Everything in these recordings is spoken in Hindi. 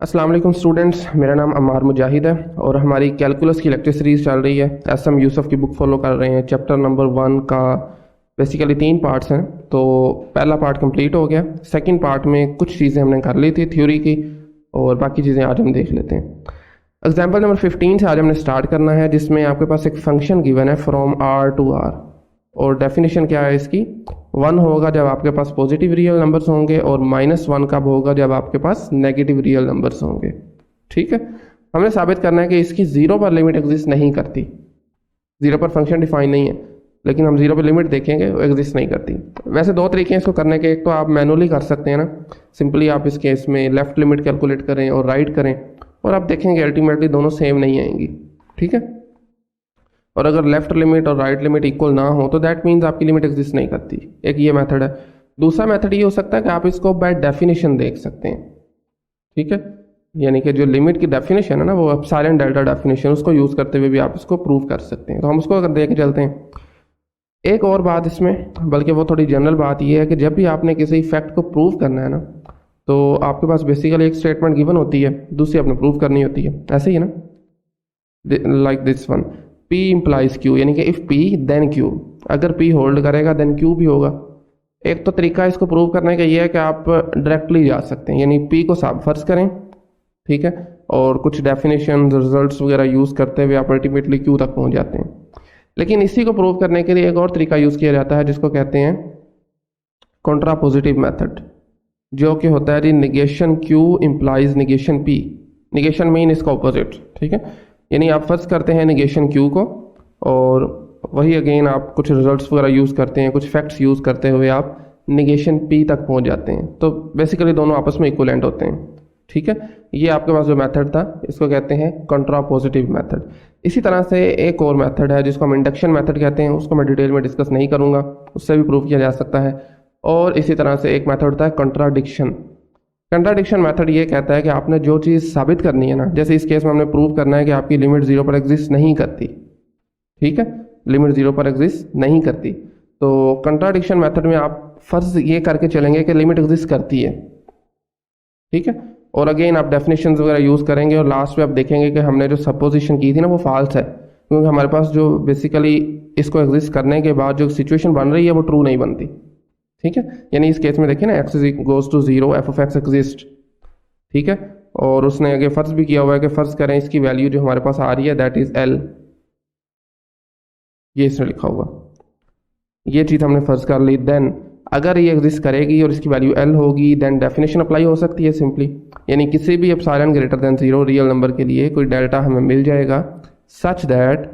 अस्सलाम वालेकुम स्टूडेंट्स, मेरा नाम अम्मार मुजाहिद है और हमारी कैलकुलस की लेक्चर सीरीज़ चल रही है। एसएम यूसुफ की बुक फॉलो कर रहे हैं। चैप्टर नंबर 1 का बेसिकली 3 पार्ट्स हैं। तो पहला पार्ट कंप्लीट हो गया। सेकंड पार्ट में कुछ चीज़ें हमने कर ली थी थ्योरी की और बाकी चीज़ें आज हम देख लेते हैं। एग्जाम्पल नंबर 15 से आज हमने स्टार्ट करना है, जिसमें आपके पास एक फंक्शन गिवन है फ्रॉम आर टू आर और डेफिनेशन क्या है इसकी। 1 होगा जब आपके पास पॉजिटिव रियल नंबर्स होंगे और -1 कब होगा जब आपके पास नेगेटिव रियल नंबर्स होंगे। ठीक है, हमने साबित करना है कि इसकी 0 पर लिमिट एग्जिस्ट नहीं करती। 0 पर फंक्शन डिफाइन नहीं है, लेकिन हम 0 पर लिमिट देखेंगे वो एग्जिस्ट नहीं करती। वैसे 2 तरीके हैं इसको करने के। एक तो आप मैनुअली कर सकते हैं ना, सिंपली आप इस केस में लेफ्ट लिमिट कैलकुलेट करें और राइट करें और आप देखेंगे अल्टीमेटली दोनों सेम नहीं आएंगी। ठीक है, और अगर लेफ्ट लिमिट और राइट लिमिट इक्वल ना हो तो दैट मीन्स आपकी लिमिट एग्जिस्ट नहीं करती। एक ये मेथड है। दूसरा मेथड ये हो सकता है कि आप इसको बाय डेफिनेशन देख सकते हैं। ठीक है, यानी कि जो लिमिट की डेफिनेशन है ना, वो एप्सिलॉन डेल्टा डेफिनेशन, उसको यूज़ करते हुए भी आप इसको प्रूव कर सकते हैं। तो हम उसको अगर देख के चलते हैं। एक और बात इसमें, बल्कि वो थोड़ी जनरल बात ये है कि जब भी आपने किसी फैक्ट को प्रूव करना है ना, तो आपके पास बेसिकली एक स्टेटमेंट गिवन होती है, दूसरी आपने प्रूव करनी होती है। ऐसे ही है ना, like this one, P implies Q, यानी कि इफ़ P देन Q। अगर P होल्ड करेगा देन Q भी होगा। एक तो तरीका इसको प्रूव करने का ये है कि आप डायरेक्टली जा सकते हैं, यानी P को साफ फर्ज करें, ठीक है, और कुछ डेफिनेशन रिजल्ट्स वगैरह यूज़ करते हुए आप अल्टीमेटली Q तक पहुंच जाते हैं। लेकिन इसी को प्रूव करने के लिए एक और तरीका यूज़ किया जाता है जिसको कहते हैं कॉन्ट्रापोजिटिव मेथड, जो कि होता है जी negation Q implies negation P। Negation mean इसका ऑपोजिट। ठीक है, यानी आप फर्ज करते हैं निगेशन Q को और वही अगेन आप कुछ रिजल्ट्स वगैरह यूज़ करते हैं, कुछ फैक्ट्स यूज़ करते हुए आप निगेशन P तक पहुंच जाते हैं। तो बेसिकली दोनों आपस में इक्विवेलेंट होते हैं। ठीक है, ये आपके पास जो मेथड था इसको कहते हैं कॉन्ट्रापोजिटिव मेथड। इसी तरह से एक और मेथड है जिसको हम इंडक्शन मेथड कहते हैं, उसको मैं डिटेल में डिस्कस नहीं करूँगा, उससे भी प्रूव किया जा सकता है। और इसी तरह से एक मेथड होता है कंट्राडिक्शन। कंट्राडिक्शन मेथड ये कहता है कि आपने जो चीज़ साबित करनी है ना, जैसे इस केस में हमने प्रूव करना है कि आपकी लिमिट 0 पर एग्जिस्ट नहीं करती। ठीक है, लिमिट 0 पर एग्जिस्ट नहीं करती, तो कंट्राडिक्शन मेथड में आप फर्ज ये करके चलेंगे कि लिमिट एग्जिस्ट करती है। ठीक है, और अगेन आप डेफिनेशंस वगैरह यूज़ करेंगे और लास्ट में आप देखेंगे कि हमने जो सपोजिशन की थी ना वो फॉल्स है, क्योंकि हमारे पास जो बेसिकली इसको एग्जिस्ट करने के बाद जो सिचुएशन बन रही है वो ट्रू नहीं बनती। ठीक है, यानी इस केस में देखिए ना, x goes to 0 f of x exist. ठीक है, और उसने आगे फर्ज भी किया हुआ है कि फर्ज करें इसकी वैल्यू जो हमारे पास आ रही है दैट इज l। ये इसने लिखा हुआ, ये चीज़ हमने फर्ज कर ली। देन अगर ये एग्जिस्ट करेगी और इसकी वैल्यू l होगी देन डेफिनेशन अप्लाई हो सकती है सिंपली, यानी किसी भी epsilon greater than 0 real number के लिए कोई डेल्टा हमें मिल जाएगा सच दैट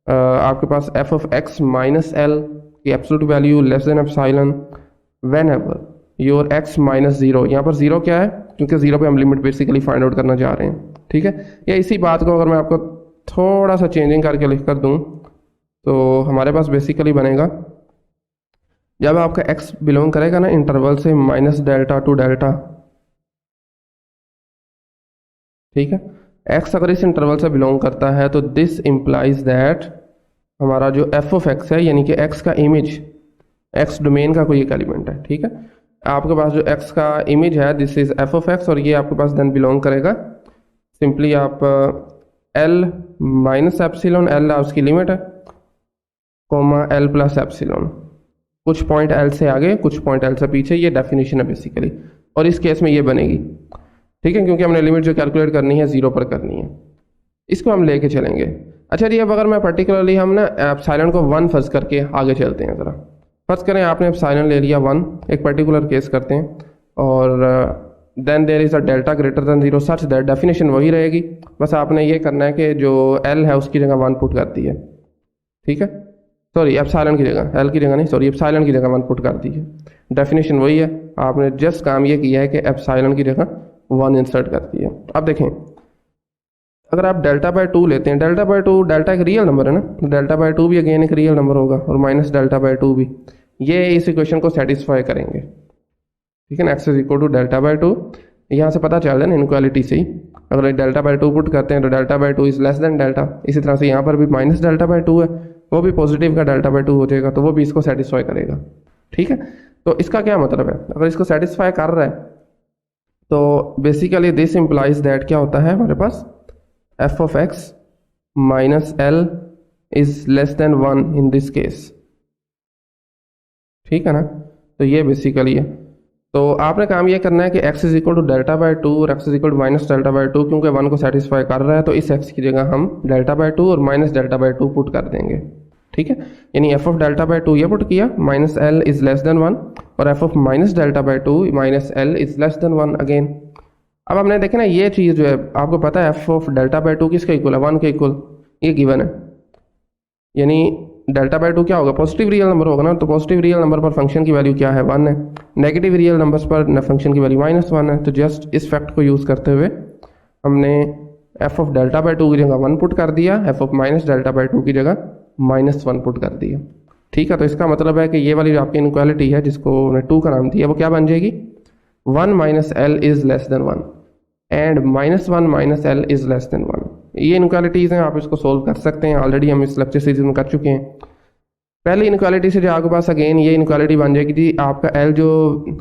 आपके पास f of x minus l की absolute value less than epsilon whenever your x minus 0। यहाँ पर 0 क्या है, क्योंकि 0 पे हम लिमिट बेसिकली फाइंड आउट करना चाह रहे हैं। ठीक है, या इसी बात को अगर मैं आपको थोड़ा सा चेंजिंग करके लिख कर दूँ तो हमारे पास बेसिकली बनेगा, जब आपका x बिलोंग करेगा ना इंटरवल से माइनस डेल्टा टू डेल्टा। ठीक है, x अगर इस इंटरवल से बिलोंग करता है तो दिस इम्प्लाइज दैट हमारा जो एफ ऑफ एक्स है, यानी कि x का इमेज, एक्स डोमेन का कोई एक एलिमेंट है। ठीक है, आपके पास जो एक्स का इमेज है this is f of x और ये आपके पास देन बिलोंग करेगा सिंपली आप एल माइनस एप्सिलॉन, एल उसकी लिमिट है, कोमा एल प्लस एप्सिलॉन, कुछ पॉइंट एल से आगे कुछ पॉइंट एल से पीछे। ये डेफिनेशन है बेसिकली, और इस केस में ये बनेगी। ठीक है, क्योंकि हमने लिमिट जो कैलकुलेट करनी है 0 पर करनी है, इसको हम लेके चलेंगे। अच्छा जी, अब अगर मैं पर्टिकुलरली हम ना एप्सिलॉन को 1 फर्ज करके आगे चलते हैं। ज़रा फर्ज करें आपने एप्सिलॉन ले लिया 1, एक पर्टिकुलर केस करते हैं, और then there is a delta greater than 0 such that, definition वही रहेगी, बस आपने ये करना है कि जो l है उसकी जगह 1 पुट कर दी है। ठीक है, सॉरी एप्सिलॉन की जगह, l की जगह नहीं, सॉरी एप्सिलॉन की जगह 1 पुट कर दी है। डेफिनेशन वही है, आपने जस्ट काम ये किया है कि एप्सिलॉन की जगह 1 इंसर्ट कर दी है। अब देखें, अगर आप डेल्टा बाय 2 लेते हैं, डेल्टा बाय 2, डेल्टा एक रियल नंबर है ना, डेल्टा बाय 2 भी अगेन एक रियल नंबर होगा और माइनस डेल्टा बाय 2 भी, ये इस इक्वेशन को सेटिस्फाई करेंगे। ठीक है ना, x is equal to delta by 2, यहाँ से पता चल रहा है ना इनक्वालिटी से ही, अगर डेल्टा बाय 2 पुट करते हैं तो delta by 2 is less then delta. इसी तरह से यहाँ पर भी माइनस डेल्टा बाय 2 है, वो भी पॉजिटिव का डेल्टा बाय 2 हो जाएगा, तो वो भी इसको सेटिस्फाई करेगा। ठीक है, तो इसका क्या मतलब है, अगर इसको सेटिस्फाई कर रहा है तो बेसिकली दिस इम्प्लाइज दैट क्या होता है हमारे पास f of x minus l is less than 1 in this case. ठीक है ना, तो ये बेसिकली है। तो आपने काम ये करना है कि x is equal to delta by two और x is equal to minus delta by two, क्योंकि 1 को सेटिस्फाई कर रहा है तो इस x की जगह हम डेल्टा बाई टू और minus delta by to put कर देंगे। ठीक है, यानी f of delta by to ये पुट किया, minus l is less than 1, और f of minus delta by to minus l is less than 1 again. अब हमने देखे ना ये चीज़ जो है आपको पता है f of delta by to किसके इक्वल है, 1 के इक्वल, ये गिवन है। यानी डेल्टा बाई टू क्या होगा, पॉजिटिव रियल नंबर होगा ना, तो पॉजिटिव रियल नंबर पर फंक्शन की वैल्यू क्या है, 1 है। नेगेटिव रियल नंबर्स पर फंक्शन की वैल्यू -1 है। तो जस्ट इस फैक्ट को यूज़ करते हुए हमने F of delta by to की जगह 1 पुट कर दिया, F of minus delta by to की जगह -1 पुट कर दिया। ठीक है, तो इसका मतलब है कि ये वाली जो आपकी इनक्वालिटी है जिसको हमने 2 का नाम दिया वो क्या बन जाएगी, 1 minus l is less than 1 and -1 minus l is less than 1। ये इनक्वालिटीज़ हैं, आप इसको सोल्व कर सकते हैं। ऑलरेडी हम इस लेक्चर सीरीज में कर चुके हैं। पहली इनक्वालिटी से जो आपके पास अगेन ये इनक्वालिटी बन जाएगी जी, आपका एल जो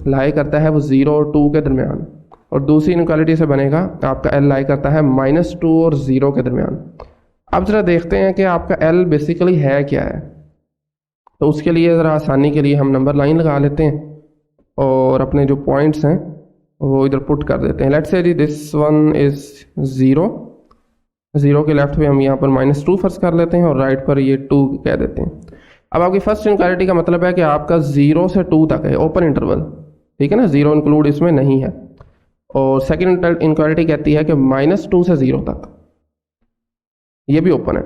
लाई करता है वो 0 और 2 के दरमियान, और दूसरी इनक्वालिटी से बनेगा आपका एल लाई करता है -2 और 0 के दरमियान। अब ज़रा देखते हैं कि आपका एल बेसिकली है क्या है। तो उसके लिए ज़रा आसानी के लिए हम नंबर लाइन लगा लेते हैं और अपने जो पॉइंट्स हैं वो इधर पुट कर देते हैं। Let's say ji this one is 0 के लेफ्ट पे हम यहाँ पर -2 फर्ज कर लेते हैं और राइट पर ये 2 कह देते हैं। अब आपकी फर्स्ट इनक्वालिटी का मतलब है कि आपका 0 से 2 तक है, ओपन इंटरवल। ठीक है ना, 0 इंक्लूड इसमें नहीं है। और सेकंड इनक्वालिटी कहती है कि -2 से 0 तक, ये भी ओपन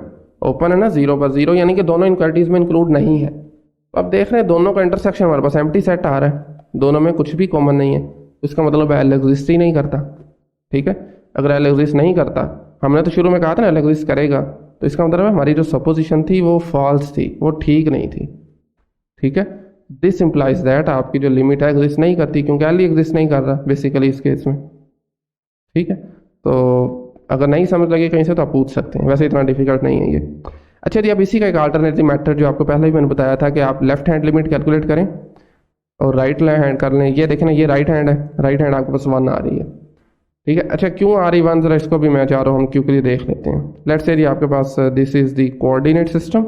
है ना 0 पर 0, यानी कि दोनों इनक्वालिटीज़ में इंक्लूड नहीं है। तो अब देख रहे हैं दोनों का इंटरसेक्शन हमारे पास एम्प्टी सेट आ रहा है, दोनों में कुछ भी कॉमन नहीं है, इसका मतलब एल एग्जिस्ट ही नहीं करता। ठीक है, अगर एल एग्जिस्ट नहीं करता, हमने तो शुरू में कहा था ना एल एग्जिस्ट करेगा, तो इसका मतलब है हमारी जो सपोजिशन थी वो फॉल्स थी, वो ठीक नहीं थी। ठीक है, दिस इम्प्लाइज दैट आपकी जो लिमिट है एग्जिस्ट नहीं करती, क्योंकि एल ही एग्जिस्ट नहीं कर रहा बेसिकली इस केस में। ठीक है, तो अगर नहीं समझ लगे कहीं से तो आप पूछ सकते हैं, वैसे इतना डिफिकल्ट नहीं है ये। अच्छा जी, अब इसी का एक अल्टरनेटिव मेथड जो आपको पहले ही मैंने बताया था कि आप लेफ्ट हैंड लिमिट कैलकुलेट करें और राइट हैंड कर लें। ये देखें ना, ये राइट हैंड है, राइट हैंड आपके पास 1 आ रही है। ठीक है, अच्छा क्यों आ रही 1, जरा इसको भी मैं चाह रहा हूँ हम क्यों के लिए देख लेते हैं। लेट्स से जी आपके पास this is the coordinate system,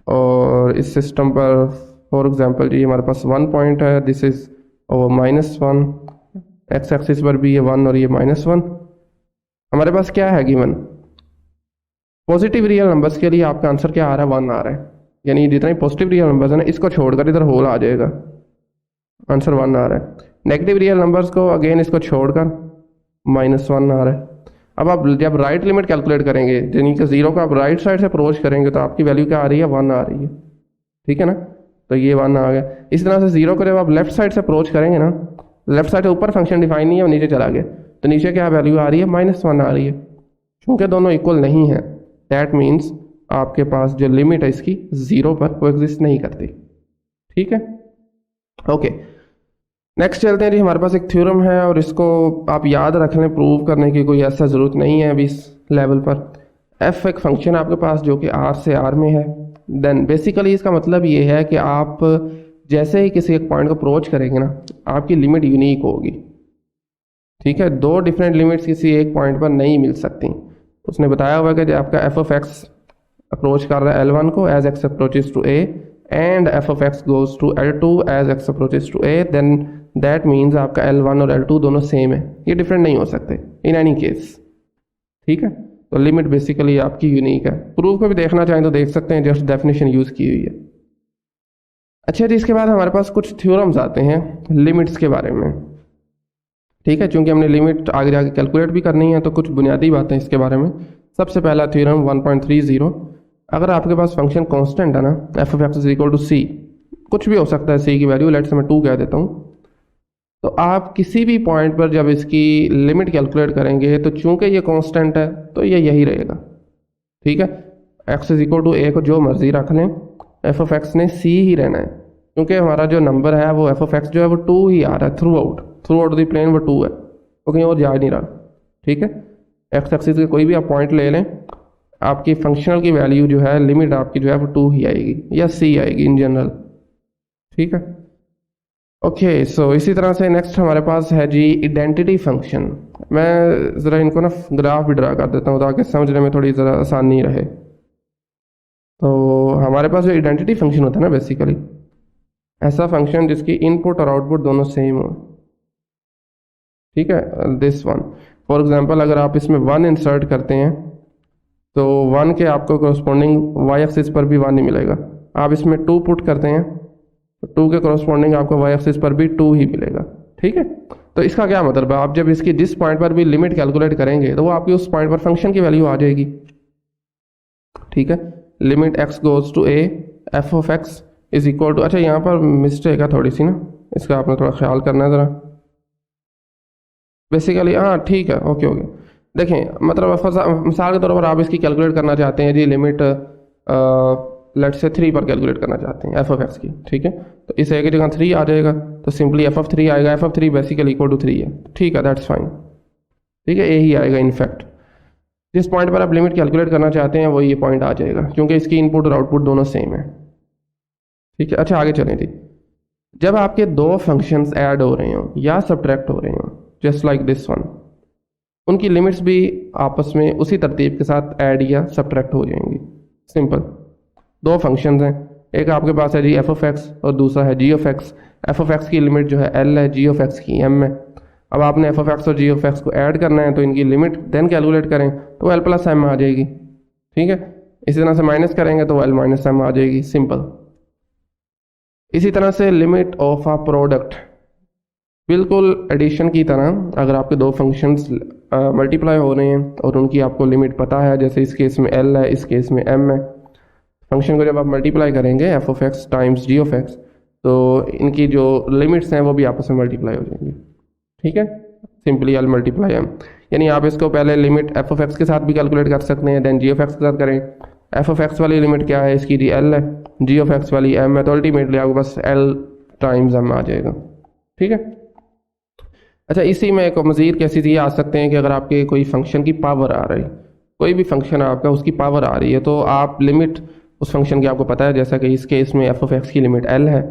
और इस सिस्टम पर फॉर एग्जांपल जी हमारे पास 1 पॉइंट है, this is over -1, x axis पर भी ये 1 और ये -1। हमारे पास क्या है गिवन, पॉजिटिव रियल नंबर्स के लिए आपका आंसर क्या आ रहा है, 1 आ रहा है। यानी जितने पॉजिटिव रियल नंबर्स है ना, इसको छोड़कर इधर होल आ जाएगा, आंसर 1 आ रहा है। नेगेटिव रियल नंबर्स को अगेन इसको छोड़कर -1 आ रहा है। अब आप जब राइट लिमिट कैलकुलेट करेंगे, यानी कि 0 को आप राइट साइड से अप्रोच करेंगे तो आपकी वैल्यू क्या आ रही है, 1 आ रही है। ठीक है ना, तो ये 1 आ गया। इस तरह से 0 को जब आप लेफ्ट साइड से अप्रोच करेंगे ना, लेफ्ट साइड से ऊपर फंक्शन डिफाइन नहीं है और नीचे चला गया, तो नीचे क्या वैल्यू आ रही है, -1 आ रही है। क्योंकि दोनों इक्वल नहीं है, दैट मीन्स आपके पास जो लिमिट है इसकी 0 पर वो एग्जिस्ट नहीं करती। ठीक है, ओके नेक्स्ट चलते हैं जी। हमारे पास एक थ्योरम है और इसको आप याद रख लें, प्रूव करने की कोई ऐसा ज़रूरत नहीं है अभी इस लेवल पर। एफ एक फंक्शन आपके पास जो कि आर से आर में है, देन बेसिकली इसका मतलब ये है कि आप जैसे ही किसी एक पॉइंट को अप्रोच करेंगे ना, आपकी लिमिट यूनिक होगी। ठीक है, 2 डिफरेंट लिमिट्स किसी एक पॉइंट पर नहीं मिल सकती। उसने बताया हुआ है कि आपका एफ ऑफ एक्स अप्रोच कर रहा है L1 को as x approaches to A, and f of x goes to L2 as x approaches to A, then that means आपका L1 और L2 दोनों सेम है, ये डिफरेंट नहीं हो सकते इन एनी केस। ठीक है, तो लिमिट बेसिकली आपकी यूनिक है। प्रूफ को भी देखना चाहें तो देख सकते हैं, जस्ट डेफिनेशन यूज़ की हुई है। अच्छा जी, इसके बाद हमारे पास कुछ थ्योरम्स आते हैं लिमिट्स के बारे में। ठीक है, चूंकि हमने लिमिट आगे जाके कैलकुलेट भी करनी है तो कुछ बुनियादी बातें इसके बारे में। सबसे पहला थ्योरम 1.30, अगर आपके पास फंक्शन कांस्टेंट है ना, f of x is equal to c, कुछ भी हो सकता है सी की वैल्यू, लेट्स से मैं 2 कह देता हूँ, तो आप किसी भी पॉइंट पर जब इसकी लिमिट कैलकुलेट करेंगे तो चूंकि ये कांस्टेंट है तो ये यही रहेगा। ठीक है, एक्स इज इक्वल टू ए को जो मर्जी रख लें, एफ ऑफ एक्स ने सी ही रहना है, क्योंकि हमारा जो नंबर है वो एफ ऑफ एक्स जो है वो 2 ही आ रहा है थ्रू आउट द प्लेन, वो 2 है, वो कहीं और जा नहीं रहा। ठीक है, एक्स एक्सिस के कोई भी आप पॉइंट ले लें, आपकी फंक्शनल की वैल्यू जो है, लिमिट आपकी जो है वो 2 ही आएगी या सी आएगी इन जनरल। ठीक है, ओके सो इसी तरह से नेक्स्ट हमारे पास है जी आइडेंटिटी फंक्शन। मैं ज़रा इनको ना ग्राफ भी ड्रा कर देता हूँ ताकि समझने में थोड़ी ज़रा आसानी रहे। तो हमारे पास जो आइडेंटिटी फंक्शन होता है ना, बेसिकली ऐसा फंक्शन जिसकी इनपुट और आउटपुट दोनों सेम हो। ठीक है, दिस वन फॉर एग्जांपल अगर आप इसमें 1 इंसर्ट करते हैं तो 1 के आपको कोरस्पॉन्डिंग वाई एक्सिस पर भी 1 ही मिलेगा। आप इसमें 2 पुट करते हैं तो 2 के कोरस्पॉन्डिंग आपको वाई एक्सिस पर भी 2 ही मिलेगा। ठीक है, तो इसका क्या मतलब है, आप जब इसकी जिस पॉइंट पर भी लिमिट कैलकुलेट करेंगे तो वो आपकी उस पॉइंट पर फंक्शन की वैल्यू आ जाएगी। ठीक है, limit x goes to a f of x is equal to, अच्छा यहाँ पर मिस्टेक है थोड़ी सी ना, इसका आपने थोड़ा ख्याल करना है ज़रा। बेसिकली हाँ ठीक है, ओके ओके। देखें मतलब मिसाल के तौर पर आप इसकी कैलकुलेट करना चाहते हैं जी लिमिट लेट से 3 पर कैलकुलेट करना चाहते हैं एफ ऑफ एक्स की। ठीक है, तो इस ए की जगह 3 आ जाएगा तो सिंपली एफ ऑफ 3 आएगा। F of 3 basically equal to 3 है। ठीक है, दैट्स फाइन। ठीक है, ए ही आएगा इनफैक्ट। जिस पॉइंट पर आप लिमिट कैलकुलेट करना चाहते हैं वो ये पॉइंट आ जाएगा क्योंकि इसकी इनपुट और आउटपुट दोनों सेम है। ठीक है, अच्छा आगे चलें जी। जब आपके दो फंक्शंस ऐड हो रहे हों या सब्ट्रैक्ट हो रहे हों जस्ट लाइक दिस वन, उनकी लिमिट्स भी आपस में उसी तरतीब के साथ ऐड या सब्ट्रैक्ट हो जाएंगी। सिंपल, दो फंक्शंस हैं, एक आपके पास है जी एफ ऑफ एक्स और दूसरा है g of x. F of x की लिमिट जो है एल है, जी ऑफ एक्स की एम है। अब आपने एफ ऑफ एक्स और जी ऑफ एक्स को ऐड करना है तो इनकी लिमिट देन कैलकुलेट करें तो एल प्लस एम आ जाएगी। ठीक है, इसी तरह से माइनस करेंगे तो एल माइनस एम आ जाएगी। सिंपल। इसी तरह से लिमिट ऑफ अ प्रोडक्ट, बिल्कुल एडिशन की तरह अगर आपके दो फंक्शंस मल्टीप्लाई हो रहे हैं और उनकी आपको लिमिट पता है, जैसे इस केस में एल है, इस केस में एम है, फंक्शन को जब आप मल्टीप्लाई करेंगे f of x times g of x तो इनकी जो लिमिट्स हैं वो भी आपस में मल्टीप्लाई हो जाएंगी। ठीक है, सिंपली एल मल्टीप्लाई एम, यानी आप इसको पहले लिमिट एफ ऑफ एक्स के साथ भी कैलकुलेट कर सकते हैं देन जी ऑफ एक्स के साथ करें। एफ ऑफ एक्स वाली लिमिट क्या है, इसकी जी एल है, जी ऑफ एक्स वाली एम है, तो अल्टीमेटली आपको बस एल टाइम्स एम आ जाएगा। ठीक है, अच्छा इसी में एक मज़ीद कैसी ये आ सकते हैं कि अगर आपके कोई फंक्शन की पावर आ रही, कोई भी फंक्शन आपका उसकी पावर आ रही है तो आप लिमिट उस फंक्शन की आपको पता है, जैसा कि इस केस में एफ ऑफ एक्स की लिमिट एल है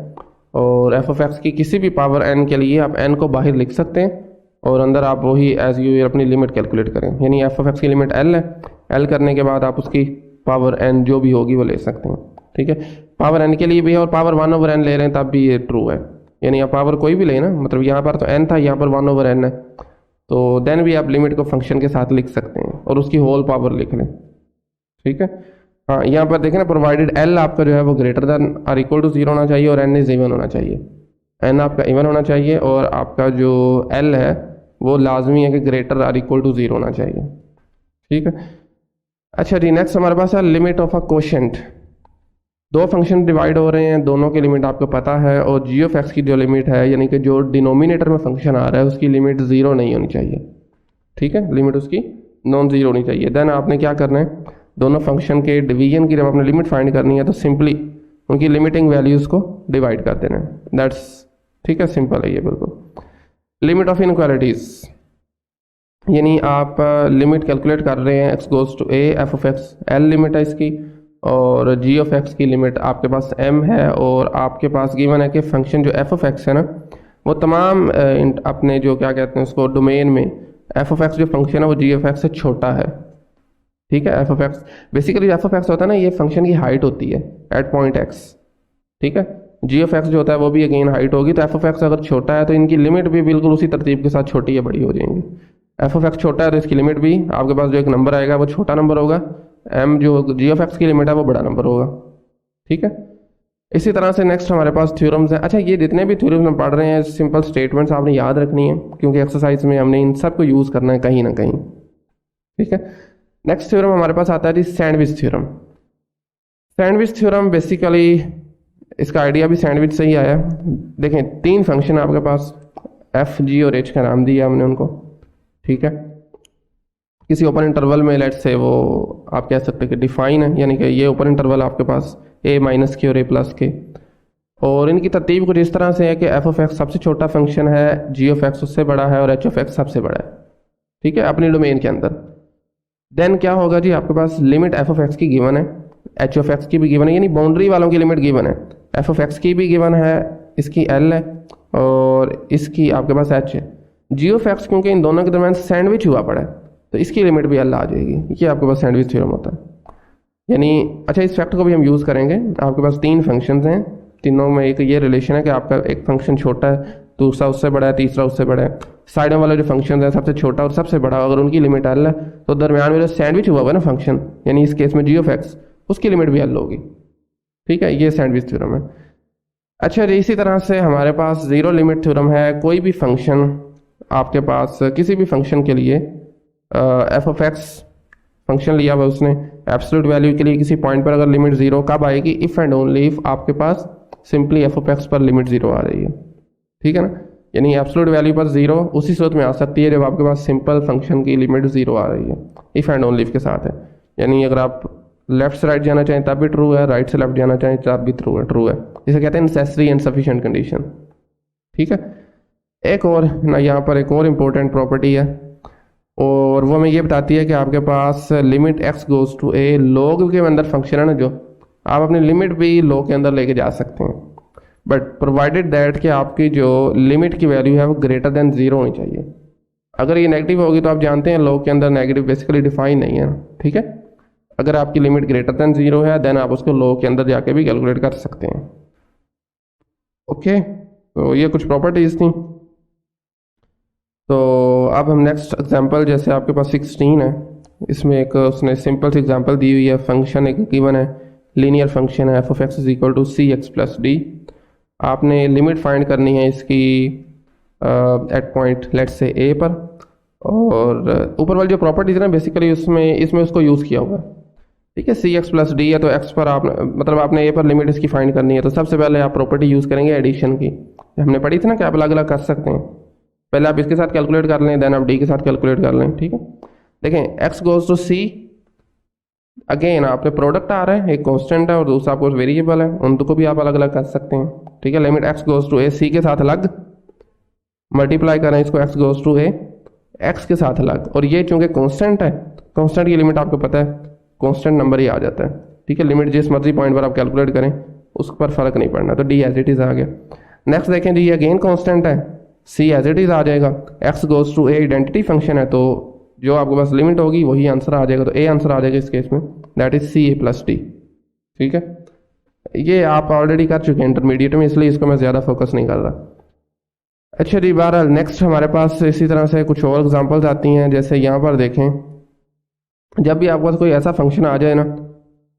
और एफ ऑफ एक्स की किसी भी पावर एन के लिए आप एन को बाहर लिख सकते हैं और अंदर आप वही एज यू अपनी लिमिट कैलकुलेट करें। यानी एफ ऑफ एक्स की लिमिट एल है, एल करने के बाद आप उसकी पावर एन जो भी होगी वो ले सकते हैं। ठीक है, पावर एन के लिए भी है और पावर 1 ओवर एन ले रहे हैं तब भी ये ट्रू है। यानी आप पावर कोई भी लेना, मतलब यहाँ पर तो एन था, यहाँ पर 1 ओवर एन है, तो देन भी आप लिमिट को फंक्शन के साथ लिख सकते हैं और उसकी होल पावर लिख लें। ठीक है, हाँ यहाँ पर देखें ना, प्रोवाइडेड एल आपका जो है वो greater than or equal to 0 होना चाहिए और एन इज इवन होना चाहिए। एन आपका इवन होना चाहिए और आपका जो एल है वो लाजमी है कि ग्रेटर आर इक्वल टू 0 होना चाहिए। ठीक है, अच्छा जी नेक्स्ट हमारे पास है लिमिट ऑफ अ कोशेंट। दो फंक्शन डिवाइड हो रहे हैं, दोनों की लिमिट आपको पता है और जी ऑफ एक्स की जो लिमिट है यानी कि जो डिनोमिनेटर में फंक्शन आ रहा है उसकी लिमिट 0 नहीं होनी चाहिए। ठीक है, लिमिट उसकी नॉन ज़ीरो होनी चाहिए। देन आपने क्या करना है, दोनों फंक्शन के डिवीजन की जब आपने लिमिट फाइंड करनी है तो सिंपली उनकी लिमिटिंग वैल्यूज़ को डिवाइड कर देना है। दैट्स ठीक है, सिंपल है ये बिल्कुल। लिमिट ऑफ इनक्वालिटीज़, यानी आप लिमिट कैलकुलेट कर रहे हैं x goes to a, f of x l limit है इसकी और जी ऑफ एक्स की लिमिट आपके पास एम है और आपके पास गिवन है कि फंक्शन जो एफ ऑफ एक्स है ना वो तमाम अपने जो क्या कहते हैं उसको डोमेन में एफ ऑफ एक्स जो फंक्शन है वो जी ऑफ एक्स से छोटा है। ठीक है, f of x basically F of x होता है ना, ये फंक्शन की हाइट होती है एट पॉइंट एक्स। ठीक है, जी ऑफ एक्स जो होता है वो भी अगेन हाइट होगी, तो एफ ऑफ एक्स अगर छोटा है तो इनकी लिमिट भी बिल्कुल उसी तरतीब के साथ छोटी या बड़ी हो जाएंगी। एफ ऑफ एक्स छोटा है तो इसकी लिमिट भी आपके पास जो एक नंबर आएगा वो छोटा नंबर होगा, एम जो जी ऑफ एक्स की लिमिट है वो बड़ा नंबर होगा। ठीक है, इसी तरह से नेक्स्ट हमारे पास थ्योरम्स हैं। अच्छा ये जितने भी थ्योरम्स हम पढ़ रहे हैं सिंपल स्टेटमेंट्स आपने याद रखनी है क्योंकि एक्सरसाइज में हमने इन सब को यूज़ करना है कहीं ना कहीं। ठीक है, नेक्स्ट थ्योरम हमारे पास आता है जी sandwich theorem. Sandwich theorem basically इसका आइडिया भी सैंडविच से ही आया। देखें 3 फंक्शन आपके पास, एफ जी और एच का नाम दिया हमने उनको। ठीक है, किसी ओपन इंटरवल में लेट्स से वो आप कह सकते हैं कि डिफाइन है, यानी कि ये ओपन इंटरवल आपके पास ए माइनस के और ए प्लस के, और इनकी तरतीब कुछ इस तरह से है कि एफ ऑफ एक्स सबसे छोटा फंक्शन है, जी ऑफ एक्स उससे बड़ा है और एच ऑफ एक्स सबसे बड़ा है। ठीक है, अपनी डोमेन के अंदर। देन क्या होगा जी, आपके पास लिमिट एफ ऑफ एक्स की गिवन है, एच ऑफ एक्स की भी गिवन है, यानी बाउंड्री वालों की लिमिट गिवन है। एफ ऑफ एक्स की भी गिवन है, इसकी एल है और इसकी आपके पास एच है। जी ऑफ एक्स क्योंकि इन दोनों के दरमियान सैंडविच हुआ पड़ा है तो इसकी लिमिट भी एल आ जाएगी। ये आपके पास सैंडविच थ्योरम होता है। यानी अच्छा, इस फैक्ट को भी हम यूज़ करेंगे। आपके पास तीन फंक्शंस हैं, तीनों में एक ये रिलेशन है कि आपका एक फंक्शन छोटा है, दूसरा उससे बड़ा है, तीसरा उससे बड़ा है। साइड वाला जो फंक्शन है सबसे छोटा और सबसे बड़ा, अगर उनकी लिमिट एल है तो दरमियान में जो सैंडविच हुआ है ना फंक्शन, यानी इस केस में जी ऑफ एक्स, उसकी लिमिट भी एल होगी। ठीक है, ये सैंडविच थ्योरम है। अच्छा जी, इसी तरह से हमारे पास ज़ीरो लिमिट थ्योरम है। कोई भी फंक्शन आपके पास, किसी भी फंक्शन के लिए एफ ऑफ एक्स फंक्शन लिया हुआ उसने, एब्सोल्यूट वैल्यू के लिए किसी पॉइंट पर अगर लिमिट जीरो कब आएगी, इफ़ एंड ओनली इफ आपके पास सिंपली एफ ऑफ एक्स पर लिमिट जीरो आ रही है। ठीक है ना, यानी एब्सोल्यूट वैल्यू पर जीरो उसी सूरत में आ सकती है जब आपके पास सिंपल फंक्शन की लिमिट जीरो आ रही है, इफ़ एंड ओनली इफ के साथ है। यानी अगर आप लेफ्ट से राइट जाना चाहें तब भी ट्रू है, राइट से लेफ्ट जाना चाहें तब भी ट्रू है। इसे कहते हैं नेसेसरी एंड सफिशिएंट कंडीशन। ठीक है, एक और ना, यहाँ पर एक और इम्पोर्टेंट प्रॉपर्टी है और वो हमें ये बताती है कि आपके पास limit x goes to a, log के अंदर फंक्शन है ना, जो आप अपनी लिमिट भी लॉग के अंदर लेके जा सकते हैं, बट प्रोवाइडेड दैट कि आपकी जो लिमिट की वैल्यू है वो ग्रेटर देन जीरो होनी चाहिए। अगर ये नेगेटिव होगी तो आप जानते हैं लॉग के अंदर नेगेटिव बेसिकली डिफाइन नहीं है। ठीक है, अगर आपकी लिमिट ग्रेटर देन जीरो है देन आप उसको लॉग के अंदर जाके भी कैलकुलेट कर सकते हैं। ओके, तो ये कुछ प्रॉपर्टीज थी। तो अब हम नेक्स्ट एग्जांपल, जैसे आपके पास 16 है, इसमें एक उसने सिंपल सी एग्जांपल दी हुई है। फंक्शन एक गिवन है, लीनियर फंक्शन है, f of x is equal to c x plus d. आपने लिमिट फाइंड करनी है इसकी एट पॉइंट लेट्स से ए पर, और ऊपर वाली जो प्रॉपर्टीज है ना बेसिकली इसमें उसको यूज़ किया हुआ है। ठीक है, सी एक्स प्लस डी है तो एक्स पर आप मतलब आपने ए पर लिमिट इसकी फाइंड करनी है, तो सबसे पहले आप प्रॉपर्टी यूज़ करेंगे एडिशन की। हमने पढ़ी थी ना कि आप अलग अलग कर सकते हैं, पहले आप इसके साथ कैलकुलेट कर लें, देन आप डी के साथ कैलकुलेट कर लें। ठीक है, देखें x goes to c, again आपने प्रोडक्ट आ रहा है, एक कांस्टेंट है और दूसरा आपको वेरिएबल है, उन दो को भी आप अलग अलग कर सकते हैं। ठीक है, limit x goes to a, c के साथ अलग मल्टीप्लाई करें इसको, x goes to a x के साथ अलग, और ये चूंकि कांस्टेंट है, कांस्टेंट की लिमिट आपको पता है कांस्टेंट नंबर ही आ जाता है। ठीक है, लिमिट जिस मर्जी पॉइंट पर आप कैलकुलेट करें उस पर फर्क नहीं पड़ना, तो डी एज इट इज आ गया। नेक्स्ट देखें जी, ये अगेन कांस्टेंट है, सी एज इट इज आ जाएगा, x goes to a identity function है, तो जो आपके पास लिमिट होगी वही आंसर आ जाएगा, तो ए आंसर आ जाएगा इस केस में, that is c a plus d. ठीक है, ये आप ऑलरेडी कर चुके हैं इंटरमीडिएट में, इसलिए इसको मैं ज़्यादा फोकस नहीं कर रहा। अच्छा जी, बहरहाल नेक्स्ट हमारे पास इसी तरह से कुछ और एग्जांपल्स आती हैं। जैसे यहाँ पर देखें, जब भी आपके पास कोई ऐसा फंक्शन आ जाए ना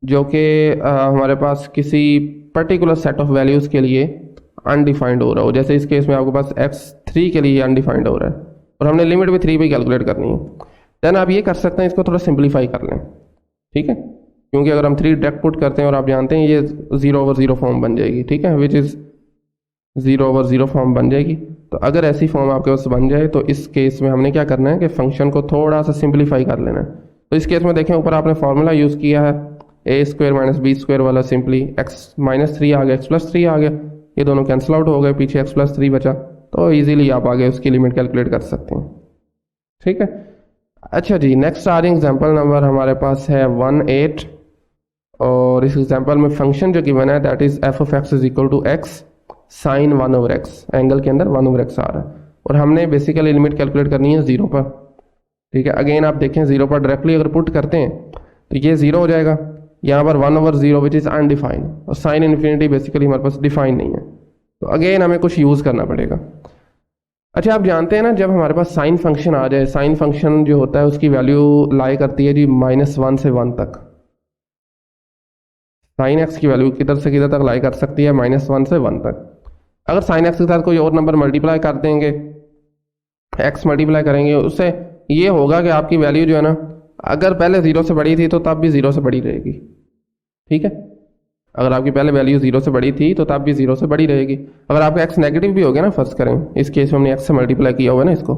जो कि हमारे पास किसी पर्टिकुलर सेट ऑफ वैल्यूज़ के लिए अनडिफाइंड हो रहा हो, जैसे इस केस में आपके पास x3 के लिए अनडिफाइंड हो रहा है और हमने लिमिट भी 3 पे कैलकुलेट करनी है, देन आप ये कर सकते हैं, इसको थोड़ा सिंप्लीफाई कर लें। ठीक है, क्योंकि अगर हम 3 डायरेक्ट पुट करते हैं और आप जानते हैं ये 0/0 फॉर्म बन जाएगी। ठीक है, विच इज़ 0/0 फॉर्म बन जाएगी। तो अगर ऐसी फॉर्म आपके पास बन जाए तो इस केस में हमने क्या करना है कि फंक्शन को थोड़ा सा सिंप्लीफाई कर लेना है। तो इस केस में देखें, ऊपर आपने फार्मूला यूज़ किया है a² - b² वाला, सिंपली x-3 आ गया, x+3 आ गया, ये दोनों कैंसिल आउट हो गए, पीछे x+3 बचा, तो इजीली आप आगे उसकी लिमिट कैलकुलेट कर सकते हैं। ठीक है, अच्छा जी, नेक्स्ट आ रही एग्जांपल नंबर हमारे पास है 18, और इस एग्जांपल में फंक्शन जो गिवन है that is f of x is equal to x sine 1/x, angle के अंदर 1/x आ रहा है, और हमने बेसिकली लिमिट कैलकुलेट करनी है 0 पर। ठीक है, अगेन आप देखें 0 पर डायरेक्टली अगर पुट करते हैं तो ये 0 हो जाएगा, यहाँ पर 1/0 विच इज़ अनडिफाइंड, और साइन इन्फिनिटी बेसिकली हमारे पास डिफाइन नहीं है, तो अगेन हमें कुछ यूज़ करना पड़ेगा। अच्छा, आप जानते हैं ना जब हमारे पास साइन फंक्शन आ जाए, साइन फंक्शन जो होता है उसकी वैल्यू लाई करती है जी -1 से 1 तक। साइन एक्स की वैल्यू किधर से किधर तक लाई कर सकती है, -1 से 1 तक। अगर साइन एक्स के साथ कोई और नंबर मल्टीप्लाई कर देंगे, एक्स मल्टीप्लाई करेंगे, उससे ये होगा कि आपकी वैल्यू जो है ना, अगर पहले 0 से बड़ी थी तो तब भी 0 से बड़ी रहेगी। ठीक है, अगर आपकी पहले वैल्यू 0 से बड़ी थी तो तब भी 0 से बड़ी रहेगी। अगर आपका x नेगेटिव भी हो गया ना, फर्स्ट करें इस केस में हमने x से मल्टीप्लाई किया हुआ है ना इसको,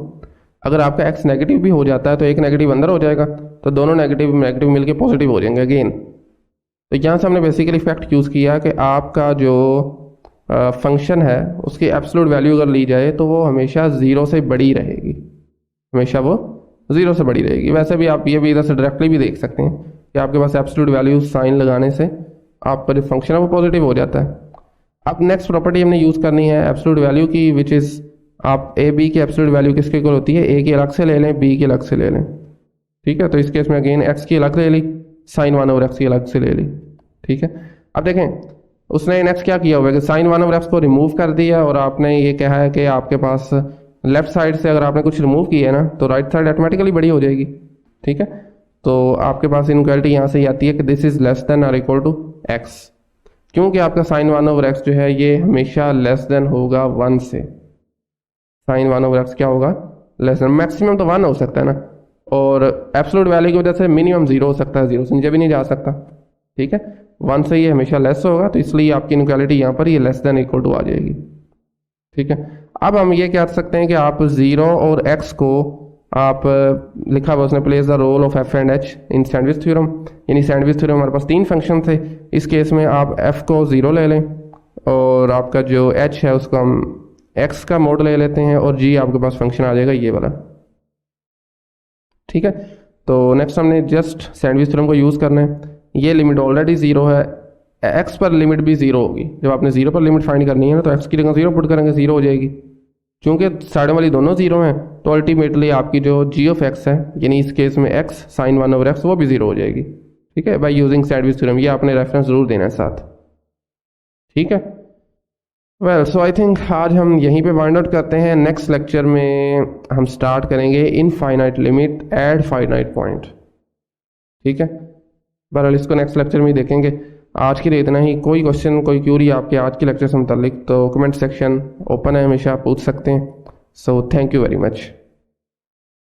अगर आपका x नेगेटिव भी हो जाता है तो एक नेगेटिव अंदर हो जाएगा, तो दोनों नेगेटिव नेगेटिव मिलके पॉजिटिव हो जाएंगे अगेन। तो यहाँ से हमने बेसिकली फैक्ट यूज़ किया कि आपका जो फंक्शन है उसकी एब्सोल्यूट वैल्यू अगर ली जाए तो वो हमेशा 0 से बड़ी रहेगी, हमेशा वो 0 से बड़ी रहेगी। वैसे भी आप ये भी इधर से डायरेक्टली भी देख सकते हैं कि आपके पास एब्सोल्यूट वैल्यू साइन लगाने से आपका जो फंक्शन है वो पॉजिटिव हो जाता है। अब नेक्स्ट प्रॉपर्टी हमने यूज़ करनी है एब्सोल्यूट वैल्यू की, विच इज़ आप ए बी की एब्सोल्यूट वैल्यू किसके इक्वल होती है, ए की अलग से ले लें, बी की अलग से ले लें। ठीक है, तो इस केस में अगेन एक्स की अलग ले ली, साइन 1 ओवर एक्स की अलग से ले ली। ठीक है, अब देखें उसने इन एक्स क्या किया हुआ है कि साइन 1 ओवर एक्स को रिमूव कर दिया, और आपने ये कहा है कि आपके पास लेफ्ट साइड से अगर आपने कुछ रिमूव किया है ना तो राइट साइड ऑटोमेटिकली बड़ी हो जाएगी। ठीक है, तो आपके पास इनक्वालिटी यहाँ से ही आती है कि दिस इज लेस देन और इक्वल टू एक्स, क्योंकि आपका साइन 1 ओवर एक्स जो है ये हमेशा लेस देन होगा 1 से। साइन 1 ओवर एक्स क्या होगा, लेस देन, मैक्सिमम तो 1 हो सकता है ना, और एब्सोल्यूट वैल्यू की वजह से मिनिमम 0 हो सकता है, 0 से नीचे भी नहीं जा सकता। ठीक है, 1 से ये हमेशा लेस होगा, तो इसलिए आपकी इनक्वालिटी यहाँ पर ये लेस देन इक्वल टू आ जाएगी। ठीक है, अब हम ये कह सकते हैं कि आप 0 और x को आप लिखा हुआ उसने place the role of f and h in sandwich theorem, यानी सैंडविच थ्योरम हमारे पास 3 फंक्शन थे, इस केस में आप f को 0 ले लें और आपका जो h है उसको हम x का मोड ले लेते हैं, और g आपके पास फंक्शन आ जाएगा ये वाला। ठीक है, तो नेक्स्ट हमने जस्ट सैंडविच थ्योरम को यूज़ करना है। ये लिमिट ऑलरेडी 0 है, x पर लिमिट भी 0 होगी, जब आपने 0 पर लिमिट फाइंड करनी है ना तो x की जगह 0 पुट करेंगे, 0 हो जाएगी। क्योंकि साइड वाली दोनों 0 हैं तो अल्टीमेटली आपकी जो g ऑफ x है, यानी इस केस में x साइन 1 ओवर x वो भी 0 हो जाएगी। ठीक है, बाय यूजिंग सैंडविच थ्योरम, ये आपने रेफरेंस जरूर देना है साथ। ठीक है, वेल सो आई थिंक आज हम यहीं पे वाइंड आउट करते हैं। नेक्स्ट लेक्चर में हम स्टार्ट करेंगे infinite limit at finite point. ठीक है, बहरहाल इसको नेक्स्ट लेक्चर में ही देखेंगे। आज के लिए इतना ही। कोई क्वेश्चन कोई क्यूरी आपके आज के लेक्चर से मुतालिक तो कमेंट सेक्शन ओपन है, हमेशा आप पूछ सकते हैं। So thank you very much.